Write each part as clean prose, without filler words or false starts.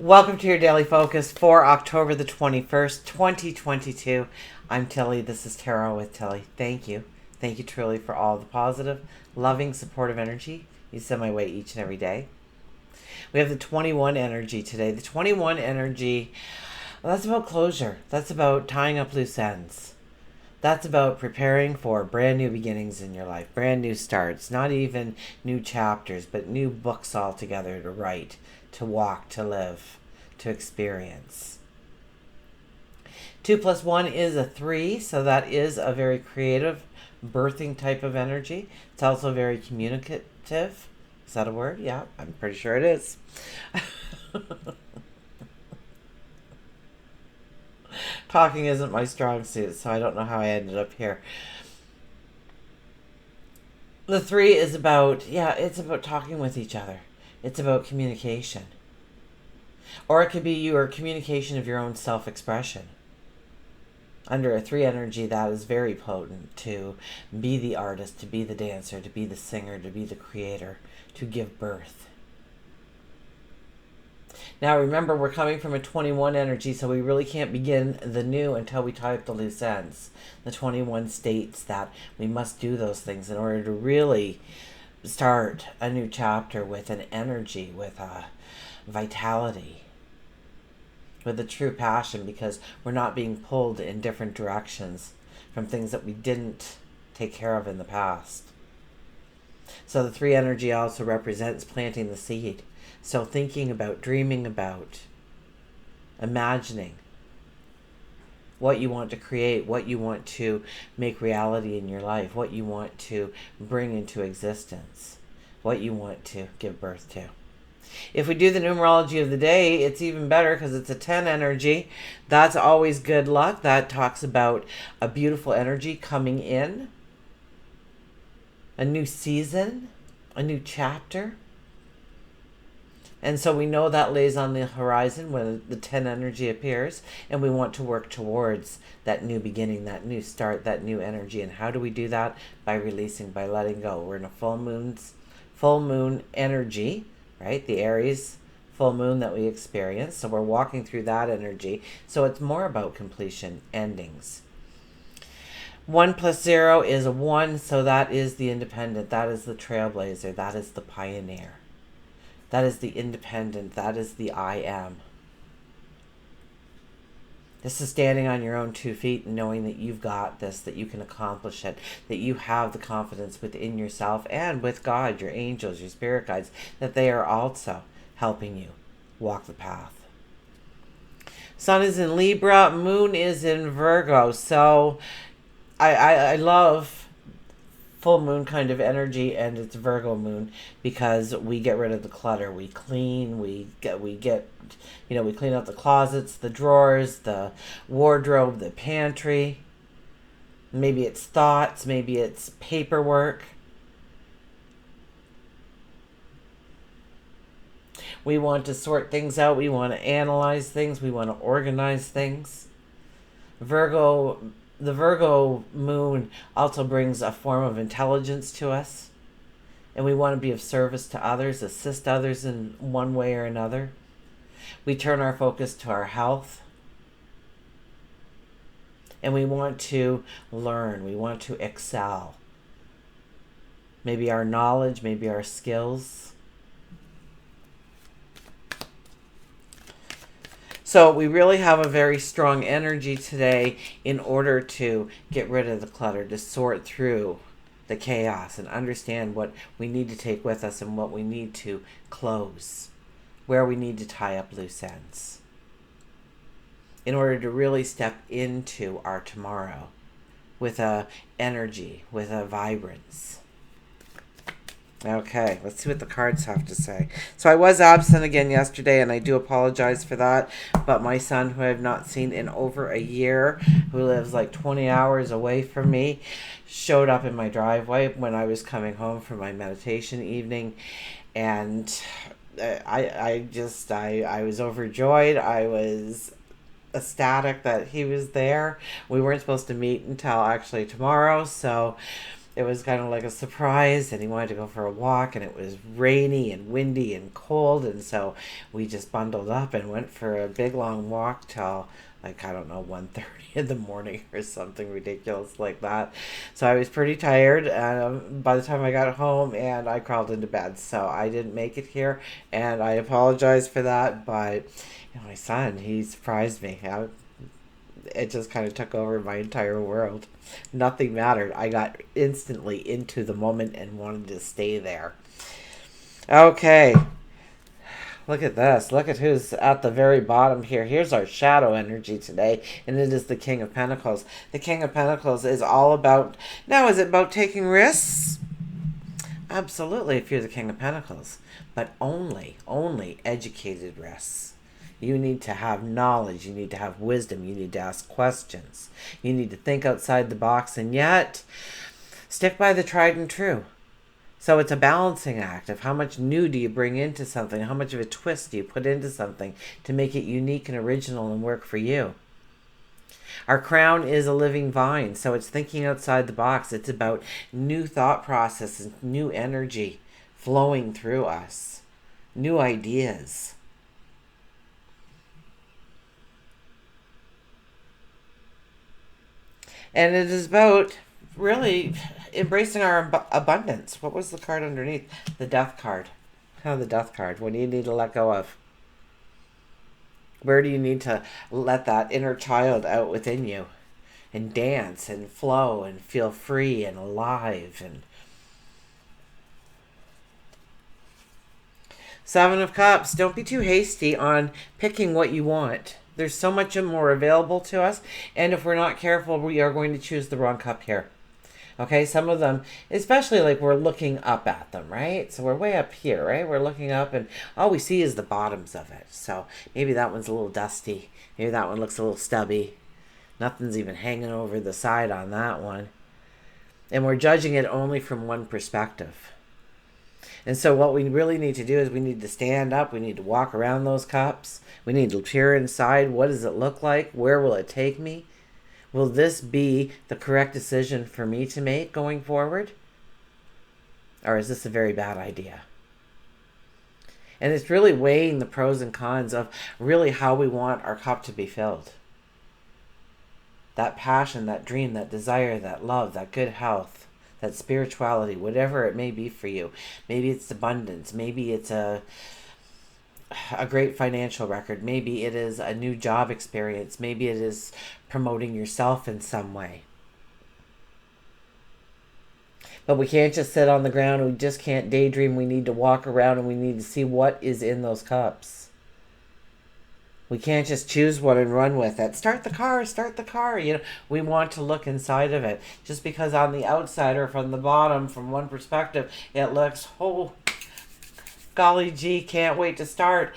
Welcome to your daily focus for October the 21st, 2022. I'm Tilly. This is Tarot with Tilly. Thank you. Thank you truly for all the positive, loving, supportive energy you send my way each and every day. We have the 21 energy today. The 21 energy, well, that's about closure. That's about tying up loose ends. That's about preparing for brand new beginnings in your life, brand new starts, not even new chapters, but new books altogether to write, to walk, to live, to experience. 2 plus 1 is a 3, so that is a very creative, birthing type of energy. It's also very communicative. Is that a word? Yeah, I'm pretty sure it is. Talking isn't my strong suit, so I don't know how I ended up here. The 3 is about, it's about talking with each other. It's about communication. Or it could be your communication of your own self-expression. Under a 3 energy, that is very potent to be the artist, to be the dancer, to be the singer, to be the creator, to give birth. Now remember, we're coming from a 21 energy, so we really can't begin the new until we tie up the loose ends. The 21 states that we must do those things in order to really start a new chapter with an energy, with a vitality, with a true passion, because we're not being pulled in different directions from things that we didn't take care of in the past. So the 3 energy also represents planting the seed. So thinking about, dreaming about, imagining what you want to create, what you want to make reality in your life, what you want to bring into existence, what you want to give birth to. If we do the numerology of the day, it's even better because it's a 10 energy. That's always good luck. That talks about a beautiful energy coming in, a new season, a new chapter. And so we know that lays on the horizon when the 10 energy appears, and we want to work towards that new beginning, that new start, that new energy. And how do we do that? By releasing, by letting go. We're in a full moon energy, right? The Aries full moon that we experience. So we're walking through that energy. So it's more about completion, endings. 1 plus 0 is a 1, so that is the independent, that is the trailblazer, that is the pioneer. That is the independent. That is the I am. This is standing on your own 2 feet and knowing that you've got this, that you can accomplish it, that you have the confidence within yourself and with God, your angels, your spirit guides, that they are also helping you walk the path. Sun is in Libra. Moon is in Virgo. So I love full moon kind of energy, and it's Virgo moon because we get rid of the clutter. We clean, we clean out the closets, the drawers, the wardrobe, the pantry. Maybe it's thoughts, maybe it's paperwork. We want to sort things out, we want to analyze things, we want to organize things. The Virgo moon also brings a form of intelligence to us, and we want to be of service to others, assist others in one way or another. We turn our focus to our health, and we want to learn, we want to excel. Maybe our knowledge, maybe our skills. So we really have a very strong energy today in order to get rid of the clutter, to sort through the chaos and understand what we need to take with us and what we need to close, where we need to tie up loose ends, in order to really step into our tomorrow with a energy, with a vibrance. Okay, let's see what the cards have to say. So I was absent again yesterday, and I do apologize for that. But my son, who I have not seen in over a year, who lives like 20 hours away from me, showed up in my driveway when I was coming home from my meditation evening. And I was overjoyed. I was ecstatic that he was there. We weren't supposed to meet until actually tomorrow, so it was kind of like a surprise, and he wanted to go for a walk, and it was rainy and windy and cold, and so we just bundled up and went for a big long walk till, like, I don't know, 1:30 in the morning or something ridiculous like that. So I was pretty tired by the time I got home, and I crawled into bed, so I didn't make it here, and I apologize for that. But my son, he surprised me. It just kind of took over my entire world. Nothing mattered. I got instantly into the moment and wanted to stay there. Okay, look at this. Look at who's at the very bottom here. Here's our shadow energy today, and it is the King of Pentacles. The King of Pentacles is all about, now is it about taking risks? Absolutely, if you're the King of Pentacles, but only educated risks. You need to have knowledge, you need to have wisdom, you need to ask questions, you need to think outside the box, and yet stick by the tried and true. So it's a balancing act of how much new do you bring into something, how much of a twist do you put into something to make it unique and original and work for you. Our crown is a living vine, so it's thinking outside the box. It's about new thought processes, new energy flowing through us, new ideas. And it is about really embracing our abundance. What was the card underneath? The Death card. The Death card. What do you need to let go of? Where do you need to let that inner child out within you and dance and flow and feel free and alive? And Seven of Cups. Don't be too hasty on picking what you want. There's so much more available to us, and if we're not careful, we are going to choose the wrong cup here. Okay, some of them, especially like we're looking up at them, right? So we're way up here, right? We're looking up, and all we see is the bottoms of it. So maybe that one's a little dusty. Maybe that one looks a little stubby. Nothing's even hanging over the side on that one. And we're judging it only from one perspective. And so what we really need to do is we need to stand up. We need to walk around those cups. We need to peer inside. What does it look like? Where will it take me? Will this be the correct decision for me to make going forward? Or is this a very bad idea? And it's really weighing the pros and cons of really how we want our cup to be filled. That passion, that dream, that desire, that love, that good health, that spirituality, whatever it may be for you. Maybe it's abundance. Maybe it's a great financial record. Maybe it is a new job experience. Maybe it is promoting yourself in some way. But we can't just sit on the ground. We just can't daydream. We need to walk around and we need to see what is in those cups. We can't just choose one and run with it. Start the car, start the car. We want to look inside of it. Just because on the outside or from the bottom, from one perspective, it looks, oh, golly gee, can't wait to start.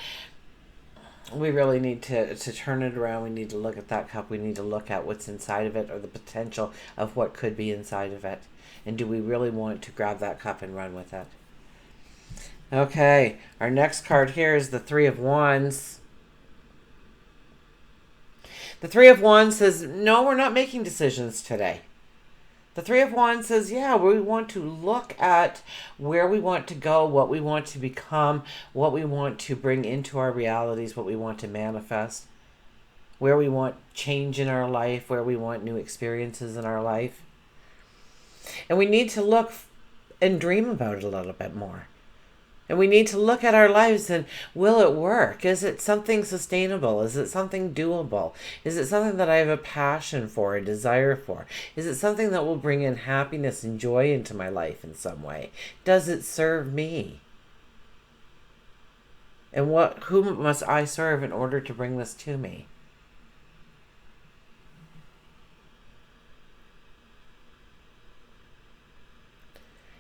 We really need to turn it around. We need to look at that cup. We need to look at what's inside of it, or the potential of what could be inside of it. And do we really want to grab that cup and run with it? Okay, our next card here is the Three of Wands. The Three of Wands says, no, we're not making decisions today. The Three of Wands says, yeah, we want to look at where we want to go, what we want to become, what we want to bring into our realities, what we want to manifest, where we want change in our life, where we want new experiences in our life. And we need to look and dream about it a little bit more. And we need to look at our lives and, will it work? Is it something sustainable? Is it something doable? Is it something that I have a passion for, a desire for? Is it something that will bring in happiness and joy into my life in some way? Does it serve me? And whom must I serve in order to bring this to me?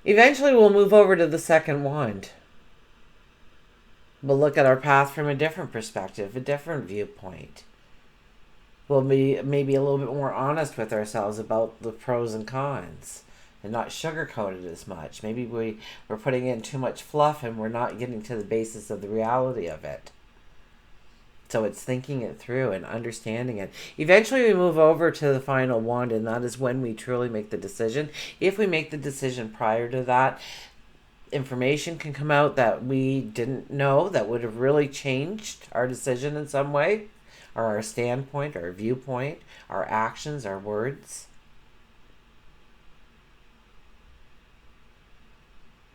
Eventually we'll move over to the second wand. We'll look at our path from a different perspective, a different viewpoint. We'll be maybe a little bit more honest with ourselves about the pros and cons and not sugarcoat it as much. Maybe we're putting in too much fluff and we're not getting to the basis of the reality of it. So it's thinking it through and understanding it. Eventually we move over to the final wand, and that is when we truly make the decision. If we make the decision prior to that, information can come out that we didn't know that would have really changed our decision in some way, or our standpoint, our viewpoint, our actions, our words.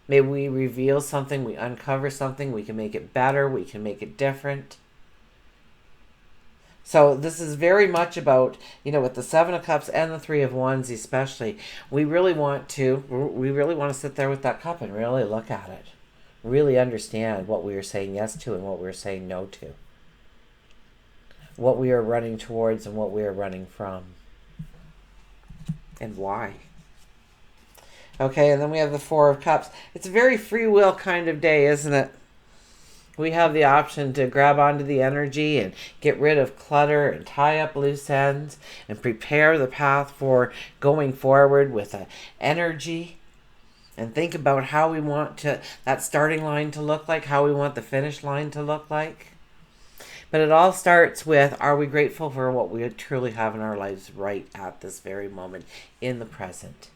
Maybe we reveal something, we uncover something, we can make it better, we can make it different. So this is very much about, with the Seven of Cups and the Three of Wands especially, we really want to sit there with that cup and really look at it. Really understand what we are saying yes to and what we're saying no to. What we are running towards and what we are running from. And why. Okay, and then we have the Four of Cups. It's a very free will kind of day, isn't it? We have the option to grab onto the energy and get rid of clutter and tie up loose ends and prepare the path for going forward with an energy, and think about how we want that starting line to look like, how we want the finish line to look like. But it all starts with, are we grateful for what we truly have in our lives right at this very moment in the present?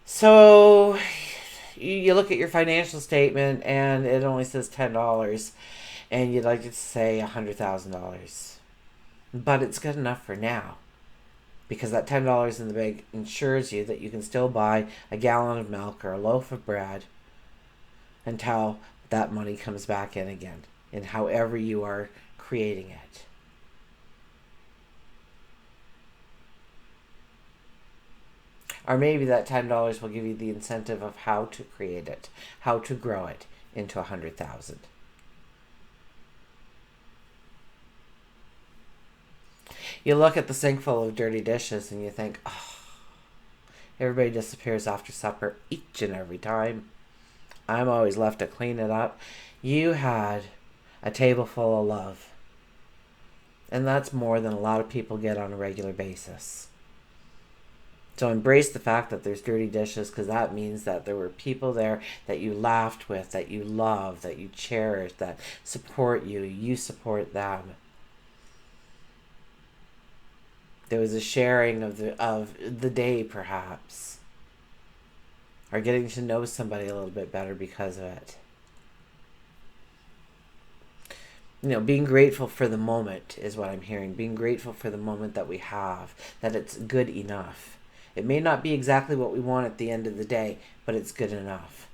So you look at your financial statement and it only says $10 and you'd like to say $100,000. But it's good enough for now, because that $10 in the bank ensures you that you can still buy a gallon of milk or a loaf of bread until that money comes back in again, in however you are creating it. Or maybe that $10 will give you the incentive of how to create it, how to grow it into 100,000. You look at the sink full of dirty dishes and you think, oh, everybody disappears after supper each and every time. I'm always left to clean it up. You had a table full of love. And that's more than a lot of people get on a regular basis. So embrace the fact that there's dirty dishes, because that means that there were people there that you laughed with, that you love, that you cherish, that support you. You support them. There was a sharing of the day, perhaps. Or getting to know somebody a little bit better because of it. Being grateful for the moment is what I'm hearing. Being grateful for the moment that we have, that it's good enough. It may not be exactly what we want at the end of the day, but it's good enough.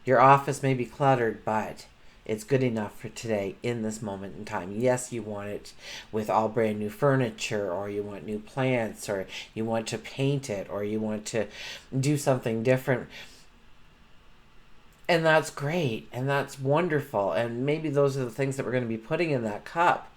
Your office may be cluttered, but it's good enough for today in this moment in time. Yes, you want it with all brand new furniture, or you want new plants, or you want to paint it, or you want to do something different. And that's great, and that's wonderful, and maybe those are the things that we're going to be putting in that cup.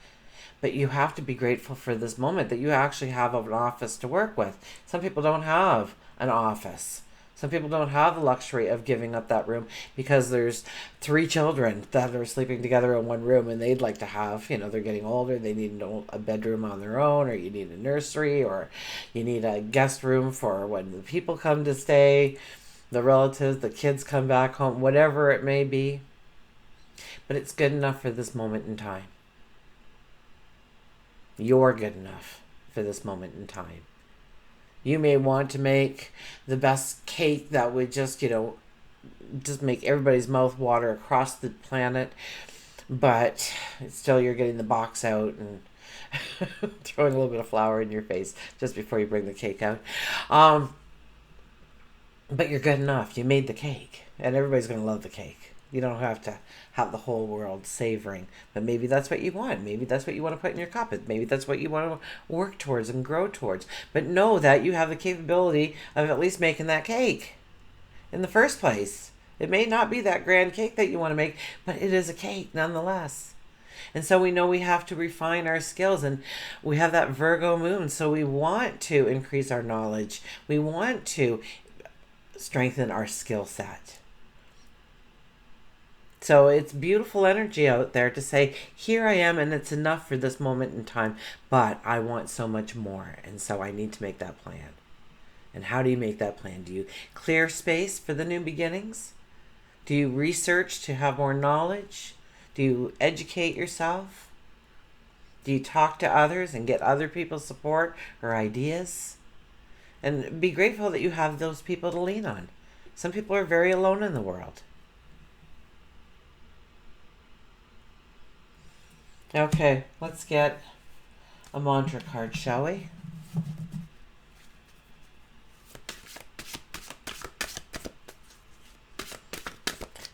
But you have to be grateful for this moment, that you actually have an office to work with. Some people don't have an office. Some people don't have the luxury of giving up that room because there's 3 children that are sleeping together in one room, and they'd like to have, they're getting older, they need a bedroom on their own, or you need a nursery, or you need a guest room for when the people come to stay, the relatives, the kids come back home, whatever it may be. But it's good enough for this moment in time. You're good enough for this moment in time. You may want to make the best cake that would just make everybody's mouth water across the planet, but still you're getting the box out and throwing a little bit of flour in your face just before you bring the cake out. But you're good enough. You made the cake, and everybody's going to love the cake. You don't have to have the whole world savoring, but maybe that's what you want. Maybe that's what you want to put in your cup. Maybe that's what you want to work towards and grow towards. But know that you have the capability of at least making that cake in the first place. It may not be that grand cake that you want to make, but it is a cake nonetheless. And so we know we have to refine our skills, and we have that Virgo moon, so we want to increase our knowledge. We want to strengthen our skill set. So it's beautiful energy out there to say, here I am, and it's enough for this moment in time, but I want so much more, and so I need to make that plan. And how do you make that plan? Do you clear space for the new beginnings? Do you research to have more knowledge? Do you educate yourself? Do you talk to others and get other people's support or ideas? And be grateful that you have those people to lean on. Some people are very alone in the world. Okay, let's get a mantra card, shall we?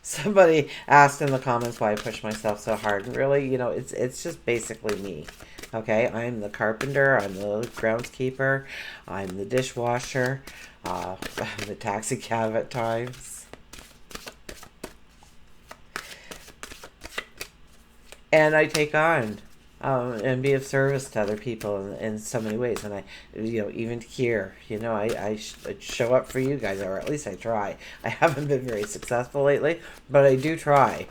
Somebody asked in the comments why I push myself so hard, and really, it's just basically me. Okay, I'm the carpenter, I'm the groundskeeper, I'm the dishwasher, I'm the taxi cab at times. And I take on and be of service to other people in so many ways. And I, even here, I show up for you guys, or at least I try. I haven't been very successful lately, but I do try.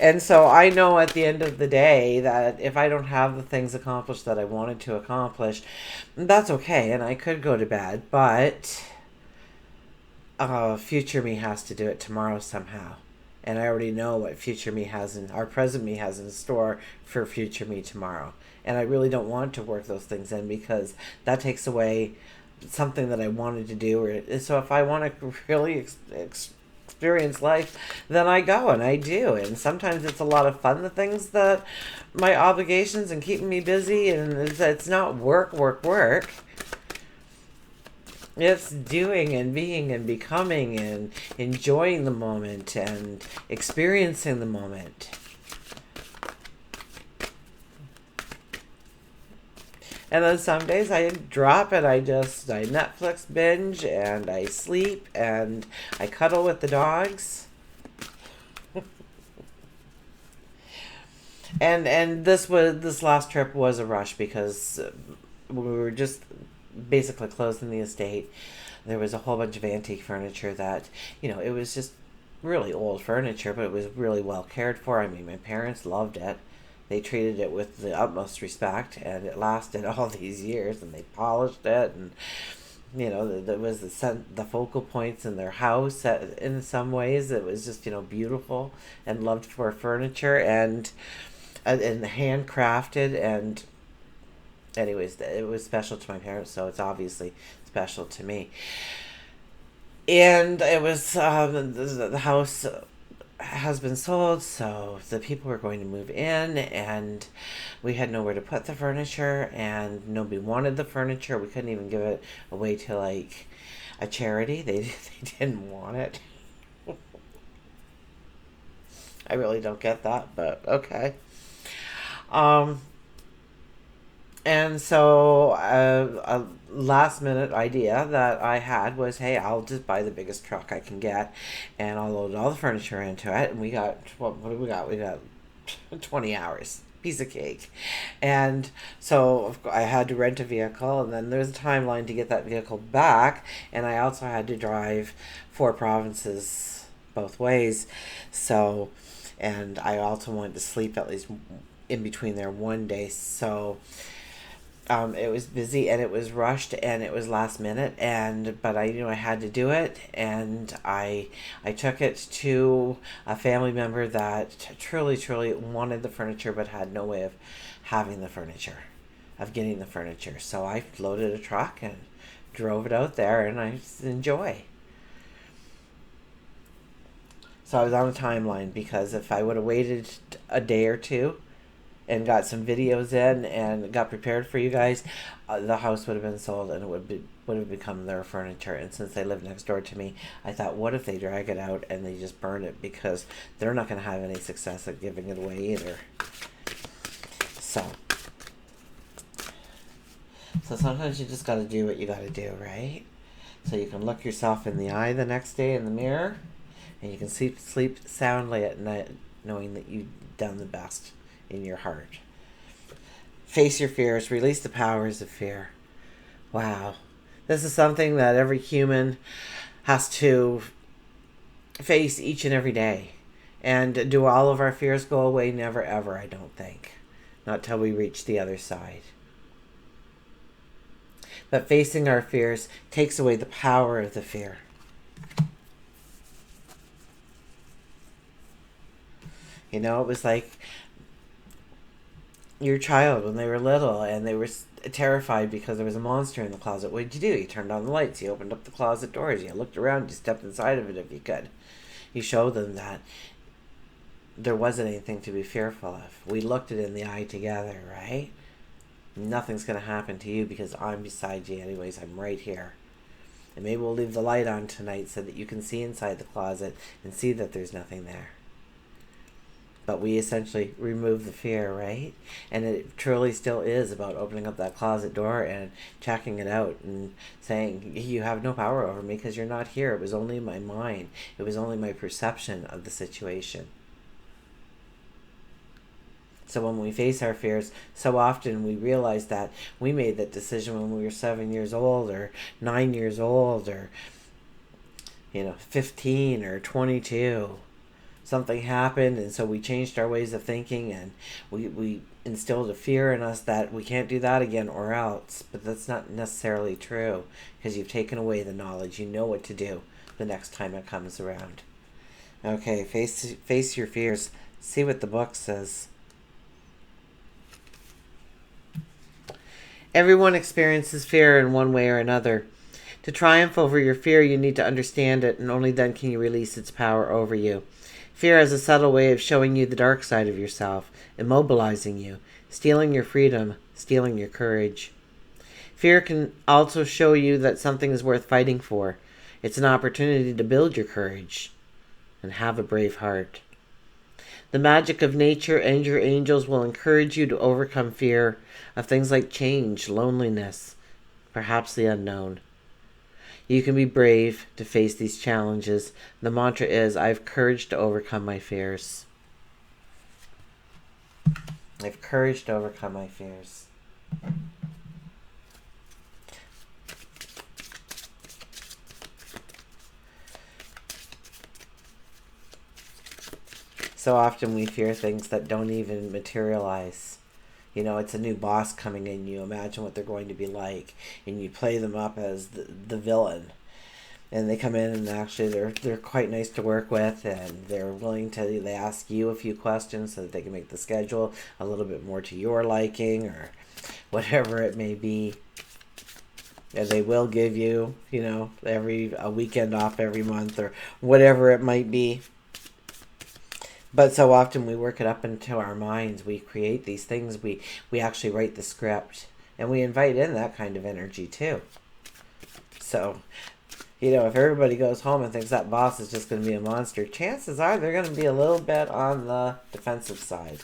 And so I know at the end of the day that if I don't have the things accomplished that I wanted to accomplish, that's okay. And I could go to bed, but future me has to do it tomorrow somehow. And I already know what future me has our present me has in store for future me tomorrow. And I really don't want to work those things in, because that takes away something that I wanted to do. So if I want to really experience life, then I go and I do. And sometimes it's a lot of fun, the things that my obligations and keeping me busy, and it's not work. It's doing and being and becoming and enjoying the moment and experiencing the moment. And then some days I drop it. I Netflix binge and I sleep and I cuddle with the dogs. And this last trip was a rush, because we were just basically closing the estate. There was a whole bunch of antique furniture that, it was just really old furniture, but it was really well cared for. I mean, my parents loved it. They treated it with the utmost respect, and it lasted all these years, and they polished it, and there was the focal points in their house. In some ways, it was just beautiful and loved for furniture and handcrafted. And anyways, it was special to my parents, so it's obviously special to me. And it was the house has been sold, so the people were going to move in, and we had nowhere to put the furniture, and nobody wanted the furniture. We couldn't even give it away to like a charity. They didn't want it. I really don't get that, but okay. And so a last minute idea that I had was, hey, I'll just buy the biggest truck I can get, and I'll load all the furniture into it. And we got, what do we got? We got 20 hours. Piece of cake. And so I had to rent a vehicle, and then there's a timeline to get that vehicle back. And I also had to drive 4 provinces both ways. So, and I also wanted to sleep at least in between there one day. So it was busy and it was rushed and it was last minute, but I had to do it, and I took it to a family member that truly wanted the furniture but had no way of having the furniture, of getting the furniture. So I loaded a truck and drove it out there, and I enjoy. So I was on a timeline, because if I would have waited a day or two and got some videos in and got prepared for you guys, the house would have been sold, and it would have become their furniture. And since they live next door to me, I thought, what if they drag it out and they just burn it, because they're not going to have any success at giving it away either. So sometimes you just got to do what you got to do, right? So you can look yourself in the eye the next day in the mirror, and you can sleep soundly at night knowing that you've done the best in your heart. Face your fears. Release the powers of fear. Wow. This is something that every human has to face each and every day. And do all of our fears go away? Never, ever, I don't think. Not till we reach the other side. But facing our fears takes away the power of the fear. You know, it was like your child when they were little and they were terrified because there was a monster in the closet. What did you do? You turned on the lights. You opened up the closet doors. You looked around. You stepped inside of it if you could. You showed them that there wasn't anything to be fearful of. We looked it in the eye together, right? Nothing's going to happen to you because I'm beside you anyways. I'm right here. And maybe we'll leave the light on tonight so that you can see inside the closet and see that there's nothing there. But we essentially remove the fear, right? And it truly still is about opening up that closet door and checking it out and saying, you have no power over me because you're not here. It was only my mind. It was only my perception of the situation. So when we face our fears, so often we realize that we made that decision when we were 7 years old or 9 years old or 15 or 22. Something happened, and so we changed our ways of thinking, and we instilled a fear in us that we can't do that again or else. But that's not necessarily true, because you've taken away the knowledge. You know what to do the next time it comes around. Okay, face your fears. See what the book says. Everyone experiences fear in one way or another. To triumph over your fear, you need to understand it, and only then can you release its power over you. Fear has a subtle way of showing you the dark side of yourself, immobilizing you, stealing your freedom, stealing your courage. Fear can also show you that something is worth fighting for. It's an opportunity to build your courage and have a brave heart. The magic of nature and your angels will encourage you to overcome fear of things like change, loneliness, perhaps the unknown. You can be brave to face these challenges. The mantra is, I have courage to overcome my fears. I have courage to overcome my fears. So often we fear things that don't even materialize. It's a new boss coming in. You imagine what they're going to be like, and you play them up as the villain. And they come in, and actually they're quite nice to work with, and they're willing to. They ask you a few questions so that they can make the schedule a little bit more to your liking, or whatever it may be. And they will give you, a weekend off every month, or whatever it might be. But so often we work it up into our minds. We create these things. We actually write the script. And we invite in that kind of energy too. So, if everybody goes home and thinks that boss is just going to be a monster, chances are they're going to be a little bit on the defensive side.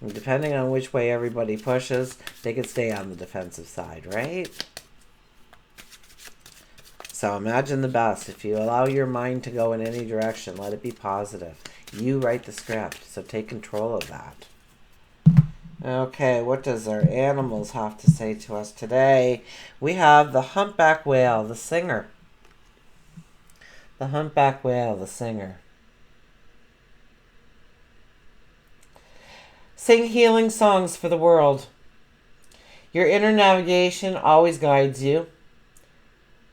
And depending on which way everybody pushes, they could stay on the defensive side, right? So imagine the best. If you allow your mind to go in any direction, let it be positive. You write the script, so take control of that. Okay, what does our animals have to say to us today? We have the humpback whale, the singer. The humpback whale, the singer. Sing healing songs for the world. Your inner navigation always guides you.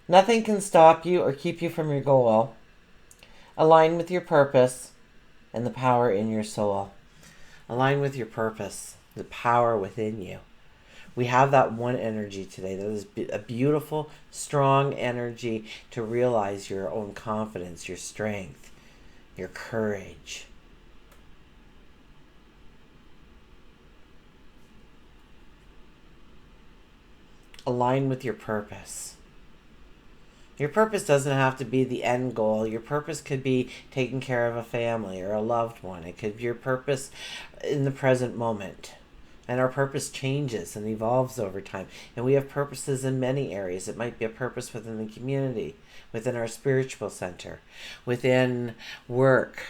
Nothing can stop you or keep you from your goal. Align with your purpose and the power in your soul. Align with your purpose, the power within you. We have that one energy today. That is a beautiful, strong energy to realize your own confidence, your strength, your courage. Align with your purpose. Your purpose doesn't have to be the end goal. Your purpose could be taking care of a family or a loved one. It could be your purpose in the present moment. And our purpose changes and evolves over time. And we have purposes in many areas. It might be a purpose within the community, within our spiritual center, within work,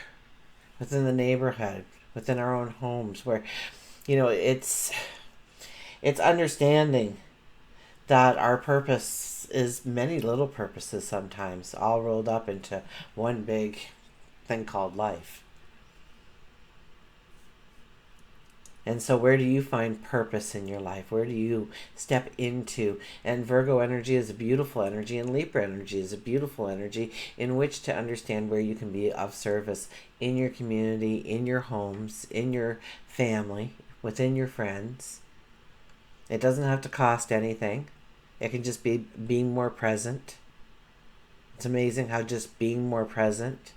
within the neighborhood, within our own homes, where, it's understanding that our purpose is many little purposes sometimes, all rolled up into one big thing called life. And so where do you find purpose in your life? Where do you step into? And Virgo energy is a beautiful energy, and Libra energy is a beautiful energy in which to understand where you can be of service in your community, in your homes, in your family, within your friends. It doesn't have to cost anything. It can just be being more present. It's amazing how just being more present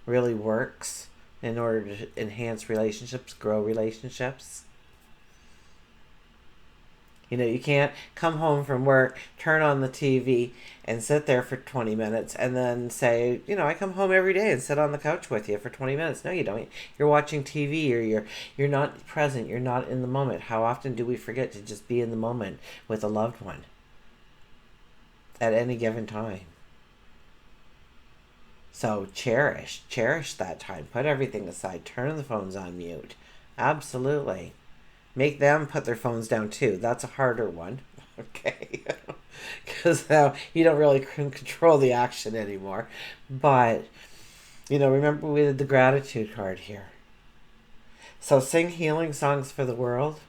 really works in order to enhance relationships, grow relationships. You know, you can't come home from work, turn on the TV, and sit there for 20 minutes and then say, you know, I come home every day and sit on the couch with you for 20 minutes. No, you don't. You're watching TV, or you're not present. You're not in the moment. How often do we forget to just be in the moment with a loved one at any given time? So cherish that time. Put everything aside. Turn the phones on mute. Absolutely. Make them put their phones down too. That's a harder one. Okay. Because now you don't really control the action anymore. But, you know, remember we did the gratitude card here. So sing healing songs for the world.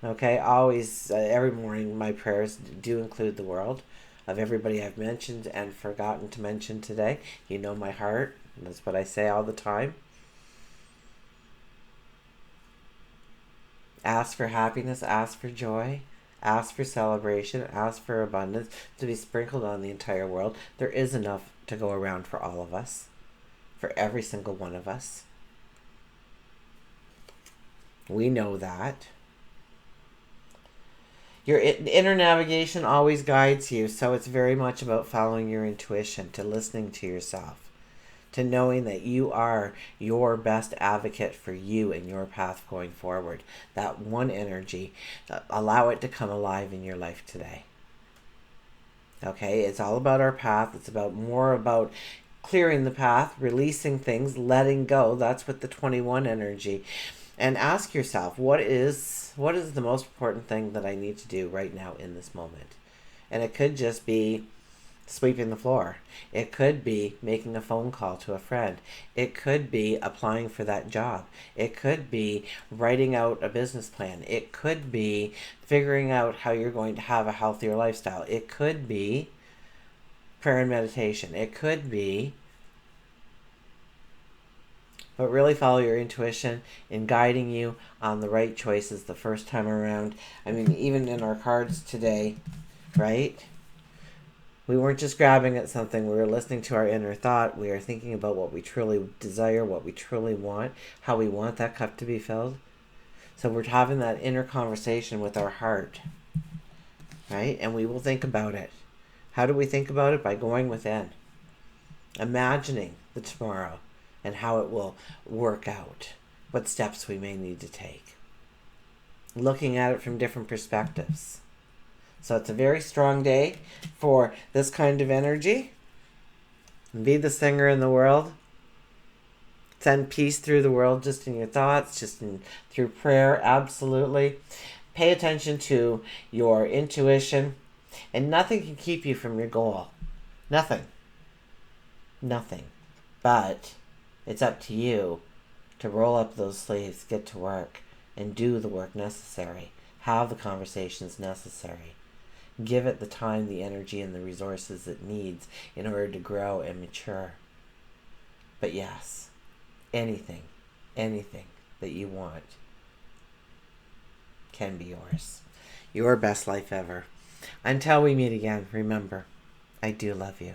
Okay. Always, every morning, my prayers do include the world of everybody I've mentioned and forgotten to mention today. You know my heart. That's what I say all the time. Ask for happiness, ask for joy, ask for celebration, ask for abundance to be sprinkled on the entire world. There is enough to go around for all of us, for every single one of us. We know that. Your inner navigation always guides you, so it's very much about following your intuition, to listening to yourself, to knowing that you are your best advocate for you and your path going forward. That one energy, allow it to come alive in your life today. Okay, it's all about our path. It's more about clearing the path, releasing things, letting go. That's with the 21 energy. And ask yourself, what is the most important thing that I need to do right now in this moment? And it could just be sweeping the floor. It could be making a phone call to a friend. It could be applying for that job. It could be writing out a business plan. It could be figuring out how you're going to have a healthier lifestyle. It could be prayer and meditation. It could be, but really follow your intuition in guiding you on the right choices the first time around. I mean, even in our cards today, right? We weren't just grabbing at something. We were listening to our inner thought. We are thinking about what we truly desire, what we truly want, how we want that cup to be filled. So we're having that inner conversation with our heart, right? And we will think about it. How do we think about it? By going within, imagining the tomorrow and how it will work out, what steps we may need to take, looking at it from different perspectives. So it's a very strong day for this kind of energy. Be the singer in the world. Send peace through the world, just in your thoughts, through prayer, absolutely. Pay attention to your intuition, and nothing can keep you from your goal. Nothing. Nothing. But it's up to you to roll up those sleeves, get to work, and do the work necessary. Have the conversations necessary. Give it the time, the energy, and the resources it needs in order to grow and mature. But yes, anything that you want can be yours. Your best life ever. Until we meet again, remember, I do love you.